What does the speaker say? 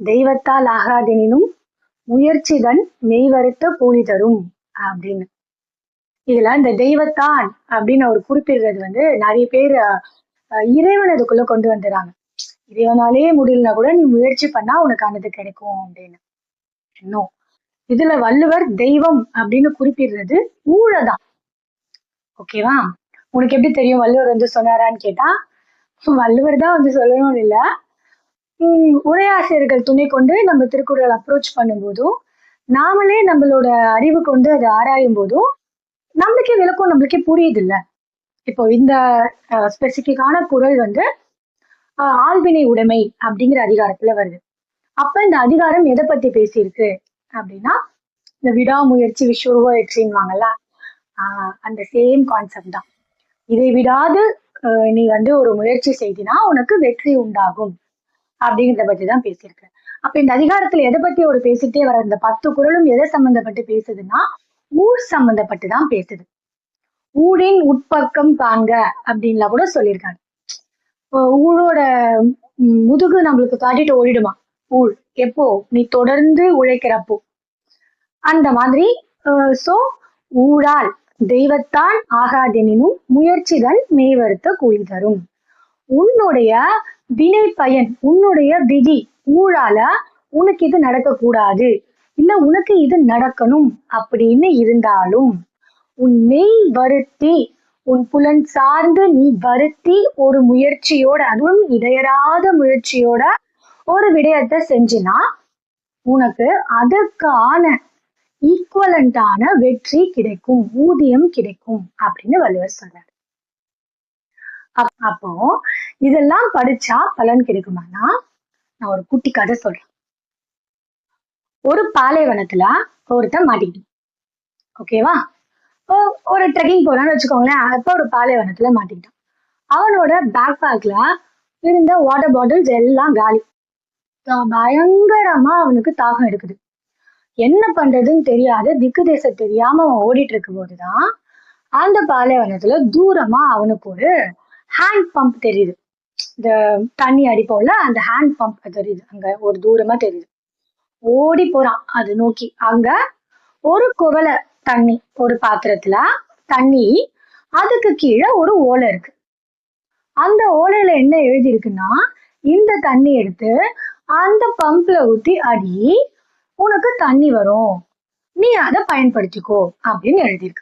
தெய்வத்தால் ஆகாதெனினும் முயற்சிதன் மெய்வருத்த கூலி தரும் அப்படின்னு. இதுல இந்த தெய்வத்தான் அப்படின்னு அவர் குறிப்பிடுறது வந்து நிறைய பேர் இறைவன் அதுக்குள்ள கொண்டு வந்துடுறாங்க. இறைவனாலே முடியலனா கூட நீ முயற்சி பண்ணா உனக்கு ஆனது கிடைக்கும் அப்படின்னு. இன்னும் இதுல வள்ளுவர் தெய்வம் அப்படின்னு குறிப்பிடுறது ஊழதான். ஓகேவா? உனக்கு எப்படி தெரியும் வள்ளுவர் வந்து சொன்னாரான்னு கேட்டா, வள்ளுவர் தான் வந்து சொல்லணும்னு இல்ல. உரையாசிரியர்கள் துணை கொண்டு நம்ம திருக்குறள் அப்ரோச் பண்ணும்போதும், நாமளே நம்மளோட அறிவு கொண்டு அதை ஆராயும் போதும் நம்மளுக்கே விளக்கம் நம்மளுக்கே புரியுது இல்ல. இப்போ இந்த ஸ்பெசிபிக்கான குறள் வந்து ஆள்வினை உடைமை அப்படிங்கிற அதிகாரத்துல வருது. அப்ப இந்த அதிகாரம் எதை பத்தி பேசியிருக்கு அப்படின்னா, இந்த விடாமுயற்சி விஸ்வரூப வெற்றின்வாங்கல்ல, அந்த சேம் கான்செப்ட் தான். இதை விடாது நீ வந்து ஒரு முயற்சி செய்தினா உனக்கு வெற்றி உண்டாகும் அப்படிங்கிறத பத்தி தான் பேசியிருக்கு. அப்ப இந்த அதிகாரத்துல எதை பத்தி ஒரு பேசிட்டே வர இந்த 10 குறளும் எதை சம்பந்தப்பட்டு பேசுதுன்னா, ஊர் சம்பந்தப்பட்டு தான் பேசுது. ஊழின் உட்பக்கம் காண்க அப்படின்லாம் கூட சொல்லியிருக்காங்க. ஊழோட முதுகு நம்மளுக்கு காட்டிட்டு ஓடிடுமா ஊழ் எப்போ நீ தொடர்ந்து உழைக்கிறப்போ. அந்த மாதிரி சோ ஊழால் தெய்வத்தான் ஆகாதெனினும் முயற்சிகள் மெய்வருத்த கூலி தரும். உன்னுடைய வினை பயன், உன்னுடைய விதி ஊழால உனக்கு இது நடக்கக்கூடாது, இல்ல உனக்கு இது நடக்கணும் அப்படின்னு இருந்தாலும் உன் மெய் வருத்தி, உன் புலன் சார்ந்து நீ வருத்தி ஒரு முயற்சியோட, அதுவும் இடையறாத முயற்சியோட ஒரு விடயத்தை செஞ்சினா உனக்கு அதற்கான ஈக்குவலண்டான வெற்றி கிடைக்கும், ஊதியம் கிடைக்கும் அப்படின்னு வள்ளுவர் சொல்றாரு. அப்போ இதெல்லாம் படிச்சா பலன் கிடைக்குமானா, நான் ஒரு குட்டி கதை சொல்றேன். ஒரு பாலைவனத்துல ஒருத்தன் மாட்டிக்கிட்டு, ஓகேவா? ஒரு ட்ரெக்கிங் போறான்னு வச்சுக்கோங்களேன். அப்ப ஒரு பாலைவனத்துல மாட்டிக்கிட்டான். அவனோட பேக் பேக்ல இருந்த வாட்டர் பாட்டில்ஸ் எல்லாம் காலி. பயங்கரமா அவனுக்கு தாகம் எடுக்குது. என்ன பண்றதுன்னு தெரியாத திக்கு தேச தெரியாம அவன் ஓடிட்டு இருக்கும் போதுதான் அந்த பாலைவனத்துல தூரமா அவனுக்கு ஒரு ஹேண்ட் பம்ப் தெரியுது. இந்த தண்ணி அடிப்போம்ல, அந்த ஹேண்ட் பம்ப் தெரியுது. அங்க ஒரு தூரமா தெரியுது. ஓடி போறான் அது நோக்கி. அங்க ஒரு குவளை தண்ணி, ஒரு பாத்திரத்துல தண்ணி, அதுக்கு கீழே ஒரு ஓலை இருக்கு. அந்த ஓலையில என்ன எழுதி இருக்குன்னா, இந்த தண்ணி எடுத்து அந்த பம்ப்ல ஊத்தி அடி, உனக்கு தண்ணி வரும், நீ அதை பயன்படுத்திக்கோ அப்படின்னு எழுதியிருக்கு.